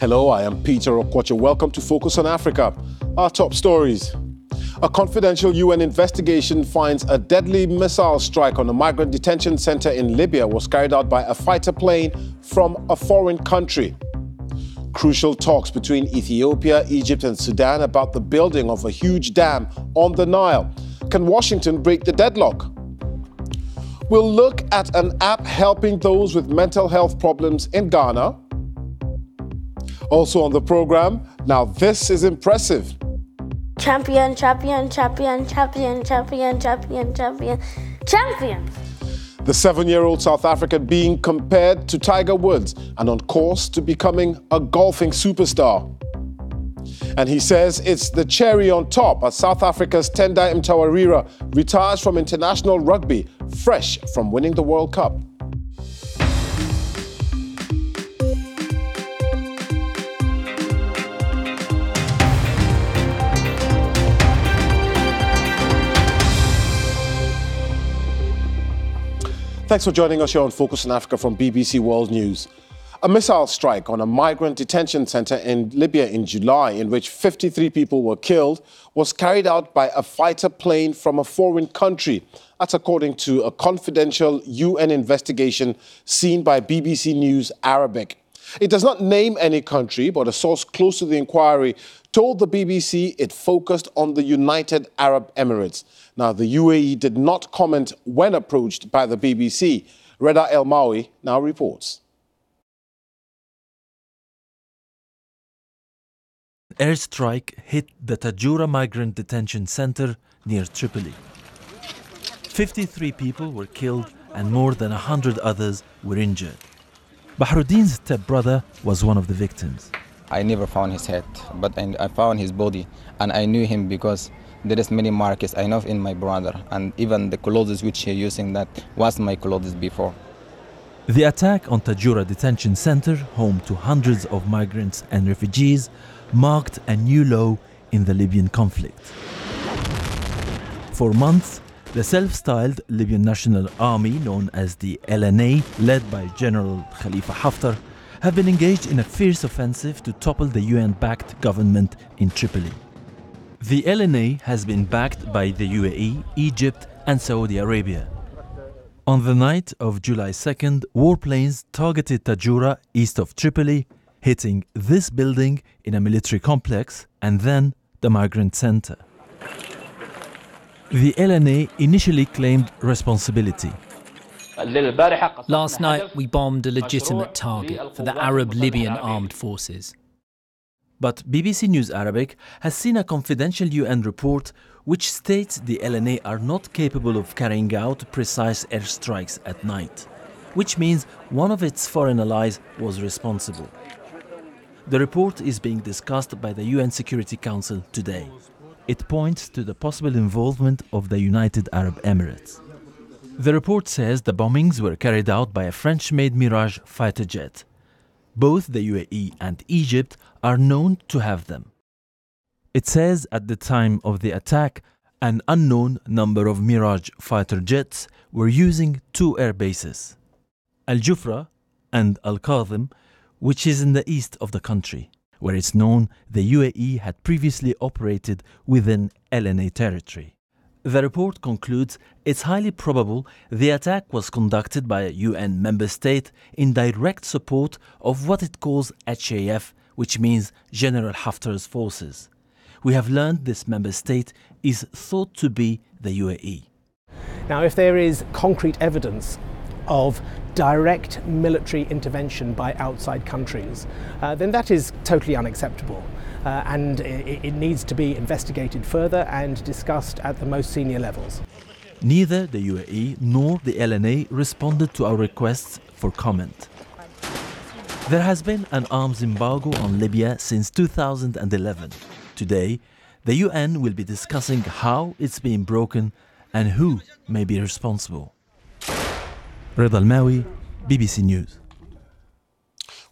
Hello, I am Peter Okwacha. Welcome to Focus on Africa. Our top stories. A confidential UN investigation finds a deadly missile strike on a migrant detention center in Libya was carried out by a fighter plane from a foreign country. Crucial talks between Ethiopia, Egypt and Sudan about the building of a huge dam on the Nile. Can Washington break the deadlock? We'll look at an app helping those with mental health problems in Ghana. Also on the program, now this is impressive. Champion, champion, champion, champion, champion, champion, champion, champion. The 7-year-old South African being compared to Tiger Woods and on course to becoming a golfing superstar. And he says it's the cherry on top as South Africa's Tendai Mtawarira retires from international rugby, fresh from winning the World Cup. Thanks for joining us here on Focus on Africa from BBC World News. A missile strike on a migrant detention center in Libya in July, in which 53 people were killed, was carried out by a fighter plane from a foreign country. That's according to a confidential UN investigation seen by BBC News Arabic. It does not name any country, but a source close to the inquiry told the BBC it focused on the United Arab Emirates. Now, the UAE did not comment when approached by the BBC. Reda El Mawi now reports. An airstrike hit the Tajura migrant detention center near Tripoli. 53 people were killed and more than 100 others were injured. Bahruddin's stepbrother was one of the victims. I never found his head, but I found his body, and I knew him because there is many marks I know in my brother, and even the clothes which he using that was my clothes before. The attack on Tajura detention center, home to hundreds of migrants and refugees, marked a new low in the Libyan conflict. For months, the self-styled Libyan National Army, known as the LNA, led by General Khalifa Haftar, have been engaged in a fierce offensive to topple the UN-backed government in Tripoli. The LNA has been backed by the UAE, Egypt and Saudi Arabia. On the night of July 2nd, warplanes targeted Tajura east of Tripoli, hitting this building in a military complex and then the migrant center. The LNA initially claimed responsibility. Last night, we bombed a legitimate target for the Arab Libyan armed forces. But BBC News Arabic has seen a confidential UN report which states the LNA are not capable of carrying out precise airstrikes at night, which means one of its foreign allies was responsible. The report is being discussed by the UN Security Council today. It points to the possible involvement of the United Arab Emirates. The report says the bombings were carried out by a French-made Mirage fighter jet. Both the UAE and Egypt are known to have them. It says at the time of the attack, an unknown number of Mirage fighter jets were using two air bases, Al Jufra and Al Qadhim, which is in the east of the country, where it's known the UAE had previously operated within LNA territory. The report concludes it's highly probable the attack was conducted by a UN member state in direct support of what it calls HAF, which means General Haftar's forces. We have learned this member state is thought to be the UAE. Now, if there is concrete evidence of direct military intervention by outside countries, then that is totally unacceptable. And it needs to be investigated further and discussed at the most senior levels. Neither the UAE nor the LNA responded to our requests for comment. There has been an arms embargo on Libya since 2011. Today, the UN will be discussing how it's being broken and who may be responsible. Reda El Mawi, BBC News.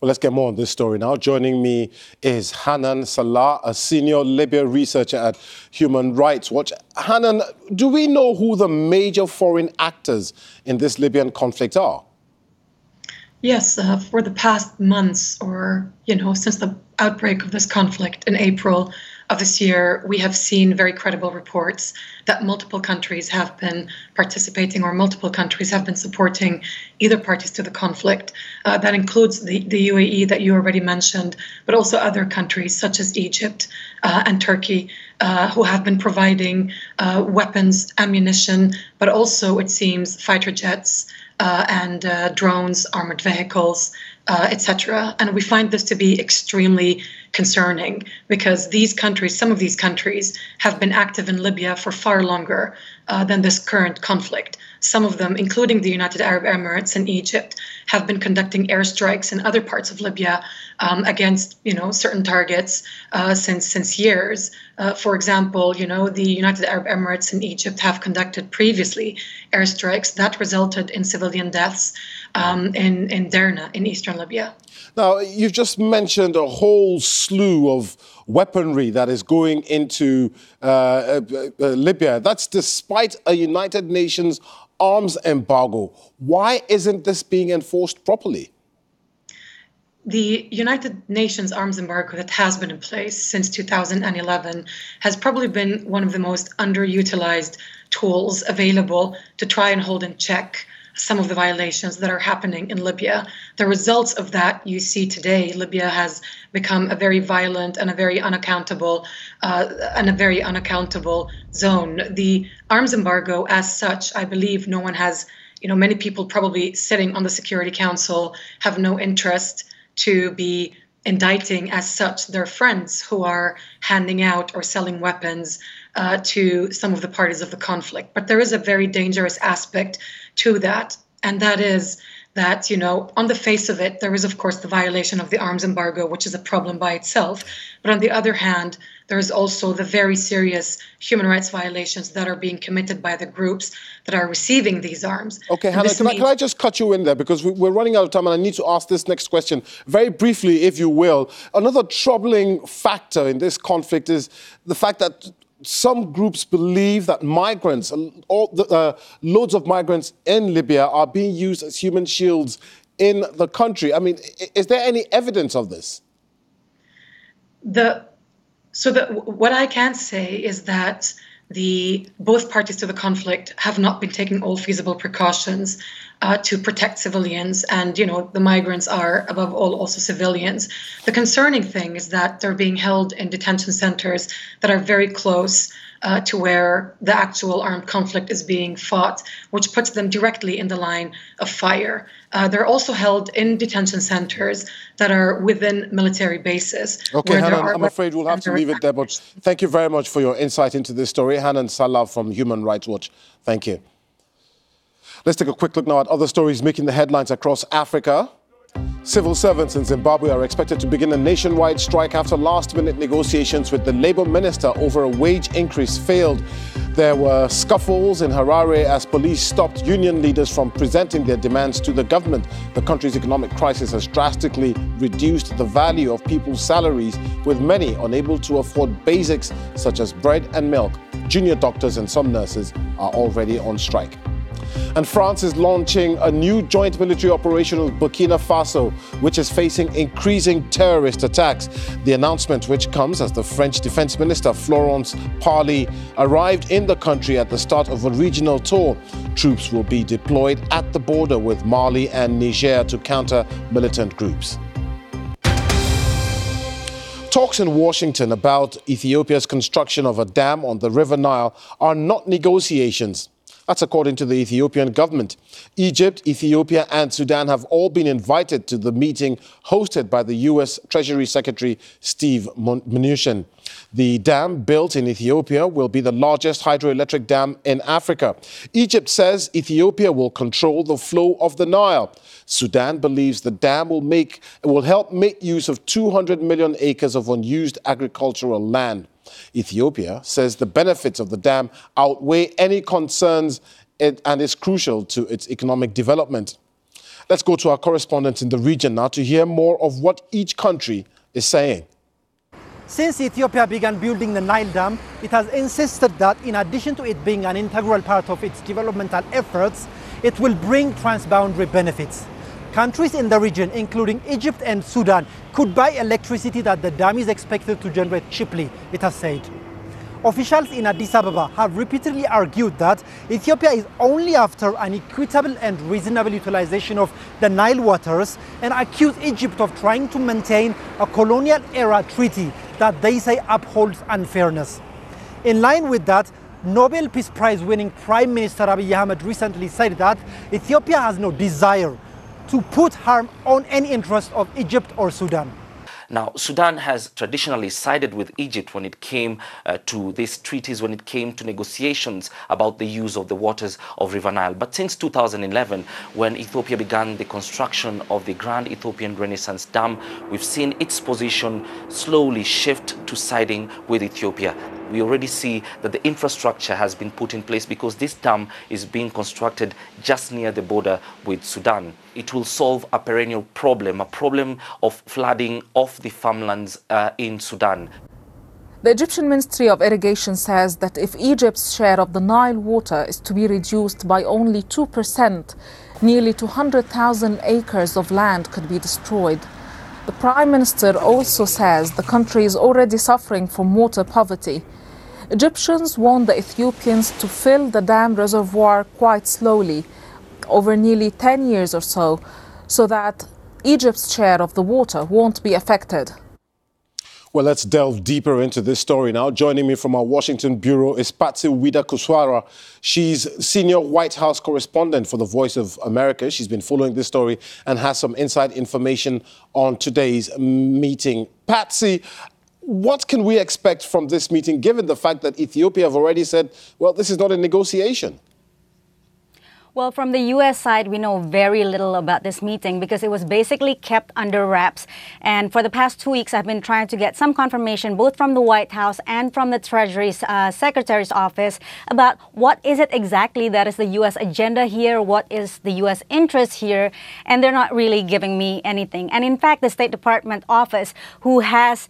Well, let's get more on this story now. Joining me is Hanan Salah, a senior Libya researcher at Human Rights Watch. Hanan, do we know who the major foreign actors in this Libyan conflict are? Yes, for the past months or, since the outbreak of this conflict in April of this year, we have seen very credible reports that multiple countries have been participating or multiple countries have been supporting either parties to the conflict. That includes the UAE that you already mentioned, but also other countries such as Egypt and Turkey, who have been providing weapons, ammunition, but also, it seems, fighter jets, and drones, armored vehicles, etc. And we find this to be extremely concerning because these countries, some of these countries, have been active in Libya for far longer than this current conflict. Some of them, including the United Arab Emirates and Egypt, have been conducting airstrikes in other parts of Libya against, certain targets since years. For example, the United Arab Emirates and Egypt have conducted previously airstrikes that resulted in civilian deaths in Derna in eastern Libya. Now, you've just mentioned a whole slew of weaponry that is going into Libya. That's despite a United Nations arms embargo. Why isn't this being enforced properly? The United Nations arms embargo that has been in place since 2011 has probably been one of the most underutilized tools available to try and hold in check some of the violations that are happening in Libya. The results of that you see today. Libya has become a very violent and a very unaccountable zone. The arms embargo as such, I believe no one has, many people probably sitting on the Security Council have no interest to be indicting as such their friends who are handing out or selling weapons to some of the parties of the conflict. But there is a very dangerous aspect to that, and that is that, on the face of it, there is, of course, the violation of the arms embargo, which is a problem by itself. But on the other hand, there is also the very serious human rights violations that are being committed by the groups that are receiving these arms. Okay, Hannah, can I just cut you in there? Because we're running out of time and I need to ask this next question very briefly, if you will. Another troubling factor in this conflict is the fact that some groups believe that migrants, loads of migrants in Libya are being used as human shields in the country. I mean, is there any evidence of this? What I can say is that both parties to the conflict have not been taking all feasible precautions to protect civilians, and the migrants are above all also civilians. The concerning thing is that they're being held in detention centers that are very close to where the actual armed conflict is being fought, which puts them directly in the line of fire. They're also held in detention centers that are within military bases. Okay, Hannah, I'm afraid we'll have to leave it there, but thank you very much for your insight into this story. Hannah Salah from Human Rights Watch, thank you. Let's take a quick look now at other stories making the headlines across Africa. Civil servants in Zimbabwe are expected to begin a nationwide strike after last-minute negotiations with the Labour minister over a wage increase failed. There were scuffles in Harare as police stopped union leaders from presenting their demands to the government. The country's economic crisis has drastically reduced the value of people's salaries, with many unable to afford basics such as bread and milk. Junior doctors and some nurses are already on strike. And France is launching a new joint military operation with Burkina Faso, which is facing increasing terrorist attacks. The announcement, which comes as the French Defense Minister Florence Parly arrived in the country at the start of a regional tour. Troops will be deployed at the border with Mali and Niger to counter militant groups. Talks in Washington about Ethiopia's construction of a dam on the River Nile are not negotiations. That's according to the Ethiopian government. Egypt, Ethiopia and Sudan have all been invited to the meeting hosted by the U.S. Treasury Secretary Steve Mnuchin. The dam built in Ethiopia will be the largest hydroelectric dam in Africa. Egypt says Ethiopia will control the flow of the Nile. Sudan believes the dam will help make use of 200 million acres of unused agricultural land. Ethiopia says the benefits of the dam outweigh any concerns and is crucial to its economic development. Let's go to our correspondent in the region now to hear more of what each country is saying. Since Ethiopia began building the Nile Dam, it has insisted that in addition to it being an integral part of its developmental efforts, it will bring transboundary benefits. countries in the region, including Egypt and Sudan, could buy electricity that the dam is expected to generate cheaply, it has said. Officials in Addis Ababa have repeatedly argued that Ethiopia is only after an equitable and reasonable utilization of the Nile waters and accuse Egypt of trying to maintain a colonial-era treaty that they say upholds unfairness. In line with that, Nobel Peace Prize winning Prime Minister Abiy Ahmed recently said that Ethiopia has no desire to put harm on any interest of Egypt or Sudan. Now, Sudan has traditionally sided with Egypt when it came to these treaties, when it came to negotiations about the use of the waters of River Nile. But since 2011, when Ethiopia began the construction of the Grand Ethiopian Renaissance Dam, we've seen its position slowly shift to siding with Ethiopia. We already see that the infrastructure has been put in place because this dam is being constructed just near the border with Sudan. It will solve a perennial problem, a problem of flooding of the farmlands in Sudan. The Egyptian Ministry of Irrigation says that if Egypt's share of the Nile water is to be reduced by only 2%, nearly 200,000 acres of land could be destroyed. The Prime Minister also says the country is already suffering from water poverty. Egyptians want the Ethiopians to fill the dam reservoir quite slowly, over nearly 10 years or so that Egypt's share of the water won't be affected. Well, let's delve deeper into this story now. Joining me from our Washington bureau is Patsy Widakuswara. She's senior White House correspondent for the Voice of America. She's been following this story and has some inside information on today's meeting. Patsy, what can we expect from this meeting, given the fact that Ethiopia have already said, well, this is not a negotiation? Well, from the U.S. side, we know very little about this meeting because it was basically kept under wraps. And for the past 2 weeks, I've been trying to get some confirmation both from the White House and from the Treasury Secretary's office about what is it exactly that is the U.S. agenda here, what is the U.S. interest here, and they're not really giving me anything. And in fact, the State Department office, who has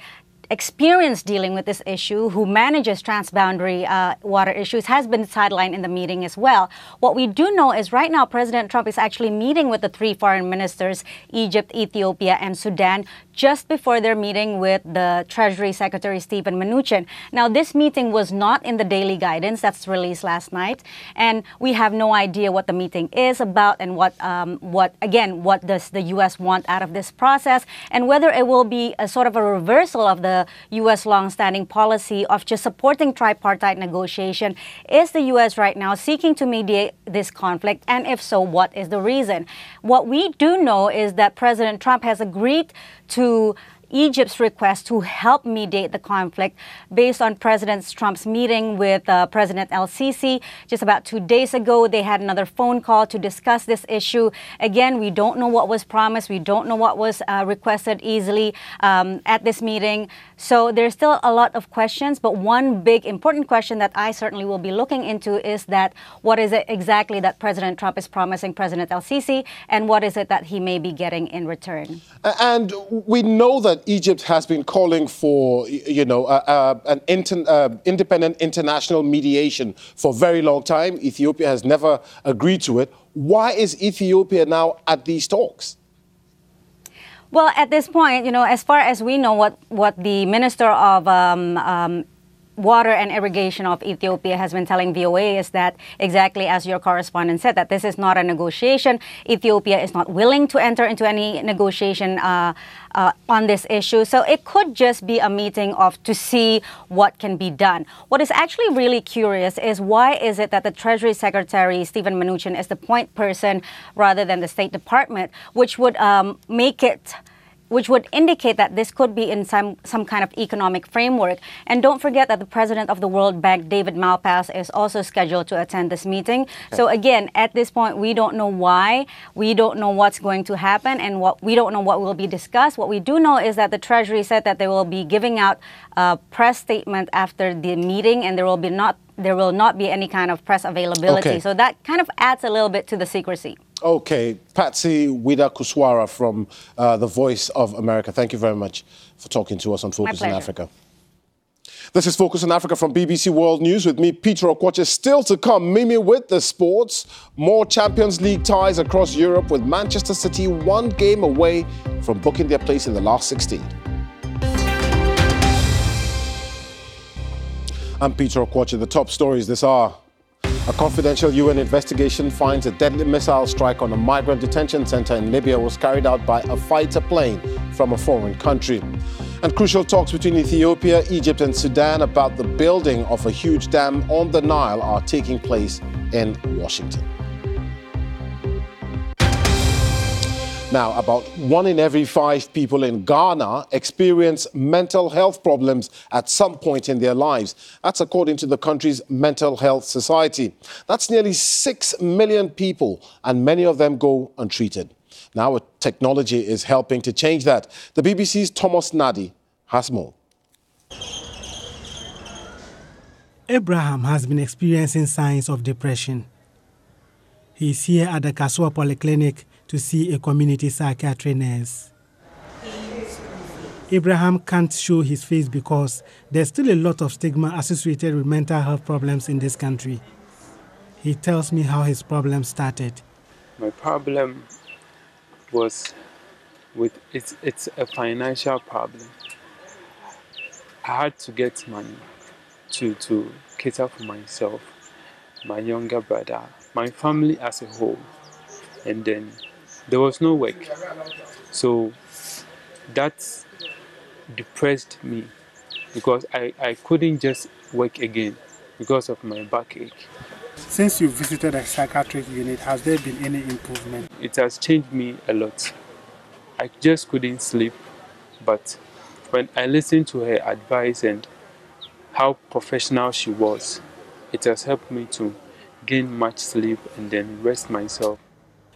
experience dealing with this issue, who manages transboundary water issues, has been sidelined in the meeting as well. What we do know is right now President Trump is actually meeting with the three foreign ministers, Egypt, Ethiopia, and Sudan, just before their meeting with the Treasury Secretary Steven Mnuchin. Now, this meeting was not in the daily guidance that's released last night, and we have no idea what the meeting is about and what does the U.S. want out of this process, and whether it will be a sort of a reversal of the U.S. long-standing policy of just supporting tripartite negotiation. Is the U.S. right now seeking to mediate this conflict? And if so, what is the reason? What we do know is that President Trump has agreed to Egypt's request to help mediate the conflict based on President Trump's meeting with President El-Sisi just about 2 days ago. They had another phone call to discuss this issue. Again, we don't know what was promised. We don't know what was requested easily at this meeting. So there's still a lot of questions. But one big important question that I certainly will be looking into is that what is it exactly that President Trump is promising President El-Sisi, and what is it that he may be getting in return? And we know that Egypt has been calling for, an independent international mediation for a very long time. Ethiopia has never agreed to it. Why is Ethiopia now at these talks? Well, at this point, as far as we know, what the Minister of Water and Irrigation of Ethiopia has been telling VOA is that, exactly as your correspondent said, that this is not a negotiation. Ethiopia is not willing to enter into any negotiation on this issue. So it could just be a meeting to see what can be done. What is actually really curious is why is it that the Treasury Secretary, Steven Mnuchin, is the point person rather than the State Department, which would indicate that this could be in some kind of economic framework. And don't forget that the president of the World Bank, David Malpass, is also scheduled to attend this meeting. Okay. So again, at this point, we don't know why. We don't know what's going to happen, and we don't know what will be discussed. What we do know is that the Treasury said that they will be giving out a press statement after the meeting, and there will not be any kind of press availability. Okay. So that kind of adds a little bit to the secrecy. Okay, Patsy Widakuswara from the Voice of America. Thank you very much for talking to us on Focus on Africa. This is Focus on Africa from BBC World News with me, Peter Okwache. Still to come, Mimi with the sports. More Champions League ties across Europe with Manchester City one game away from booking their place in the last 16. I'm Peter Okwache. The top stories this hour. A confidential UN investigation finds a deadly missile strike on a migrant detention center in Libya was carried out by a fighter plane from a foreign country. And crucial talks between Ethiopia, Egypt and Sudan about the building of a huge dam on the Nile are taking place in Washington. Now, about 1 in every 5 people in Ghana experience mental health problems at some point in their lives. That's according to the country's Mental Health Society. That's nearly 6 million people, and many of them go untreated. Now, technology is helping to change that. The BBC's Thomas Nadi has more. Abraham has been experiencing signs of depression. He is here at the Kasua Polyclinic to see a community psychiatry nurse. Abraham can't show his face because there's still a lot of stigma associated with mental health problems in this country. He tells me how his problem started. My problem was it's a financial problem. I had to get money to cater for myself, my younger brother, my family as a whole, and then there was no work. So that depressed me because I couldn't just work again because of my backache. Since you visited a psychiatric unit, has there been any improvement? It has changed me a lot. I just couldn't sleep, but when I listened to her advice and how professional she was, it has helped me to gain much sleep and then rest myself.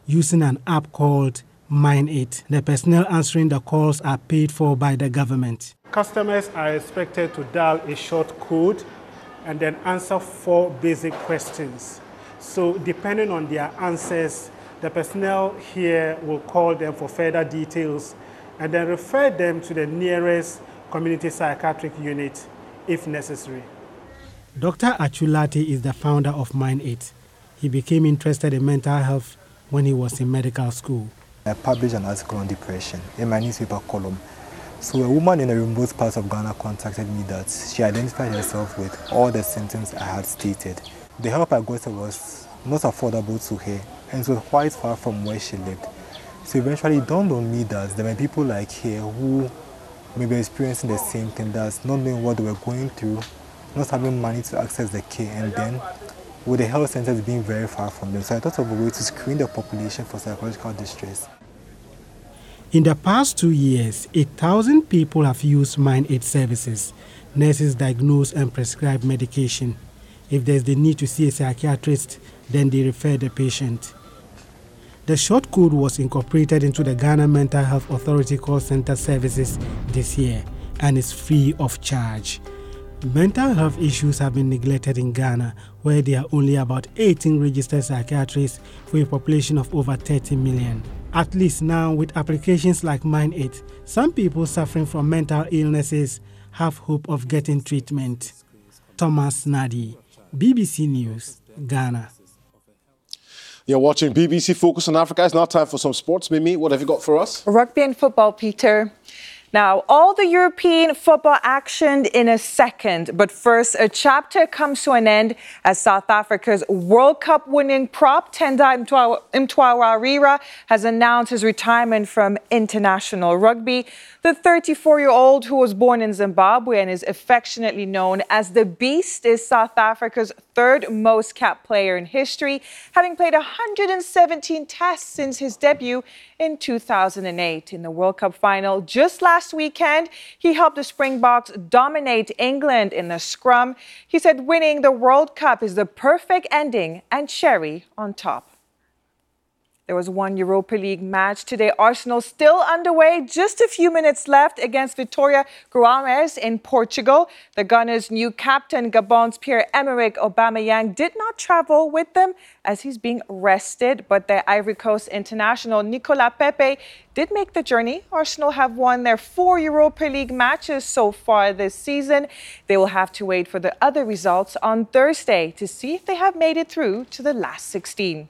Using an app called Mindit, the personnel answering the calls are paid for by the government. Customers are expected to dial a short code and then answer 4 basic questions. So depending on their answers, the personnel here will call them for further details and then refer them to the nearest community psychiatric unit if necessary. Dr. Achulati is the founder of Mindit. He became interested in mental health when he was in medical school. I published an article on depression in my newspaper column. So a woman in a remote part of Ghana contacted me that she identified herself with all the symptoms I had stated. The help I got was not affordable to her and it was quite far from where she lived. So eventually it dawned on me that there were people like her who may be experiencing the same thing, that's not knowing what they were going through, not having money to access the care, and then with the health centers being very far from them. So I thought of a way to screen the population for psychological distress. In the past 2 years, 8,000 people have used Mindit services. Nurses diagnose and prescribe medication. If there's the need to see a psychiatrist, then they refer the patient. The short code was incorporated into the Ghana Mental Health Authority call center services this year and is free of charge. Mental health issues have been neglected in Ghana, where there are only about 18 registered psychiatrists for a population of over 30 million. At least now, with applications like Mindit, some people suffering from mental illnesses have hope of getting treatment. Thomas Nadi, BBC News, Ghana. You're watching BBC Focus on Africa. It's now time for some sports. Mimi, what have you got for us? Rugby and football, Peter. Now, all the European football action in a second. But first, a chapter comes to an end as South Africa's World Cup winning prop, Tendai Mtwarira, has announced his retirement from international rugby. The 34-year-old, who was born in Zimbabwe and is affectionately known as the Beast, is South Africa's 3rd most capped player in history, having played 117 tests since his debut in 2008. In the World Cup final just last weekend, he helped the Springboks dominate England in the scrum. He said winning the World Cup is the perfect ending and cherry on top. There was one Europa League match today. Arsenal still underway. Just a few minutes left against Vitória Guimarães in Portugal. The Gunners' new captain, Gabon's Pierre-Emerick Aubameyang, did not travel with them as he's being rested. But their Ivory Coast international, Nicolas Pepe, did make the journey. Arsenal have won their 4 Europa League matches so far this season. They will have to wait for the other results on Thursday to see if they have made it through to the last 16.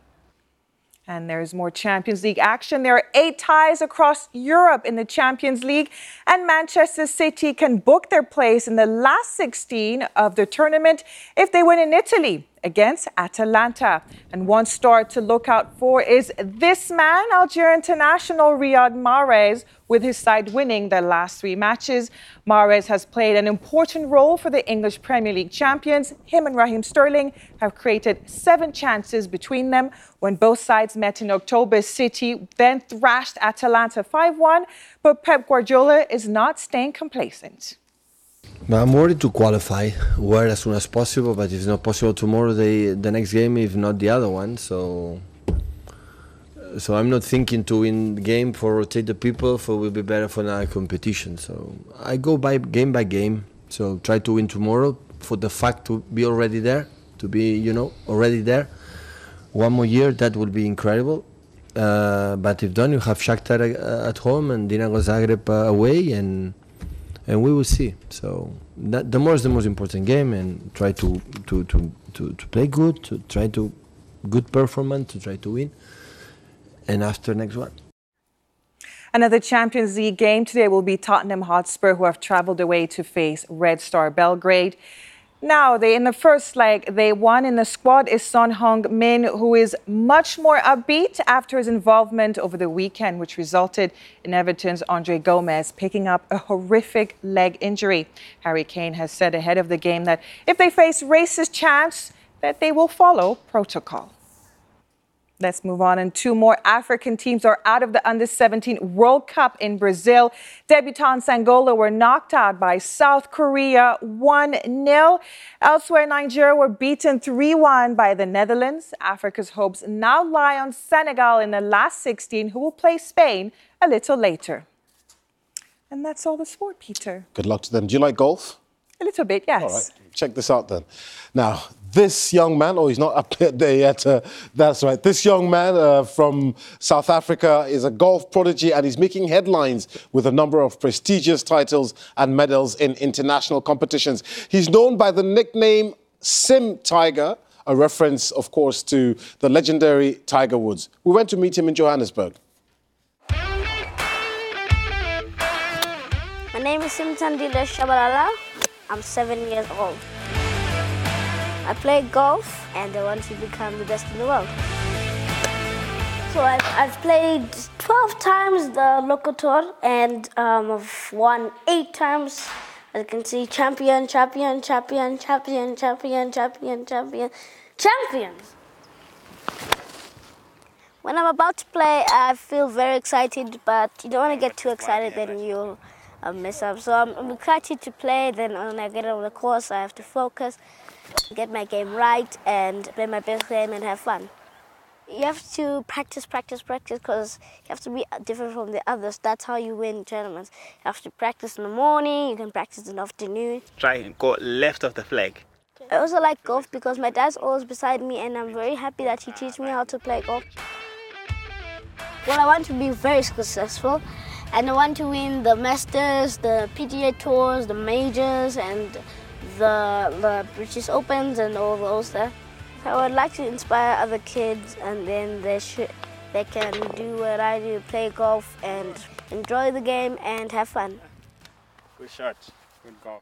And there's more Champions League action. There are 8 ties across Europe in the Champions League, and Manchester City can book their place in the last 16 of the tournament if they win in Italy against Atalanta. And one star to look out for is this man, Algeria international Riyad Mahrez, with his side winning their last 3 matches. Mahrez has played an important role for the English Premier League champions. Him and Raheem Sterling have created 7 chances between them. When both sides met in October, City then thrashed Atalanta 5-1, but Pep Guardiola is not staying complacent. I'm worried to qualify where as soon as possible, but if it's not possible tomorrow, the next game, if not the other one. So I'm not thinking to win the game for rotate the people, for will be better for another competition. So I go by game. So try to win tomorrow for the fact to be already there, to be already there. One more year, that would be incredible. But if done, you have Shakhtar at home and Dinamo Zagreb away, and we will see. So the more is the most important game, and try to play good, to try to good performance, to try to win, and after next one. Another Champions League game today will be Tottenham Hotspur, who have travelled away to face Red Star Belgrade. Now, in the first leg, they won. In the squad is Son Heung-min, who is much more upbeat after his involvement over the weekend, which resulted in Everton's Andre Gomez picking up a horrific leg injury. Harry Kane has said ahead of the game that if they face racist chants, that they will follow protocol. Let's move on. And 2 more African teams are out of the Under-17 World Cup in Brazil. Debutants Angola were knocked out by South Korea 1-0. Elsewhere, Nigeria were beaten 3-1 by the Netherlands. Africa's hopes now lie on Senegal in the last 16, who will play Spain a little later. And that's all the sport, Peter. Good luck to them. Do you like golf? A little bit, yes. All right, check this out then. Now, this young man, he's not up there yet, that's right. This young man from South Africa is a golf prodigy, and he's making headlines with a number of prestigious titles and medals in international competitions. He's known by the nickname Sim Tiger, a reference, of course, to the legendary Tiger Woods. We went to meet him in Johannesburg. My name is Simtandile Shabalala. I'm 7 years old. I play golf and I want to become the best in the world. So I've played 12 times the local tour, and I've won 8 times. As you can see, champion. When I'm about to play, I feel very excited, but you don't want to get too excited, then you'll mess up. So I'm excited to play, then when I get on the course, I have to focus, get my game right, and play my best game and have fun. You have to practice, because you have to be different from the others. That's how you win tournaments. You have to practice in the morning, you can practice in the afternoon. Try and go left of the flag. I also like golf because my dad's always beside me, and I'm very happy that he teaches me how to play golf. Well, I want to be very successful, and I want to win the Masters, the PGA Tours, the Majors, and the British Opens, and all those there. So I would like to inspire other kids, and then they can do what I do, play golf and enjoy the game and have fun. Good shot, good golf.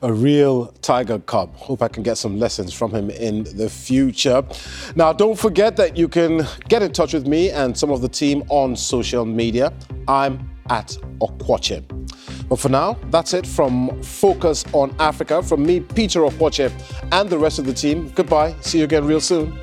A real Tiger Cub. Hope I can get some lessons from him in the future. Now, don't forget that you can get in touch with me and some of the team on social media. I'm at Okwoche. But for now, that's it from Focus on Africa. From me, Peter Okwoche, and the rest of the team. Goodbye. See you again real soon.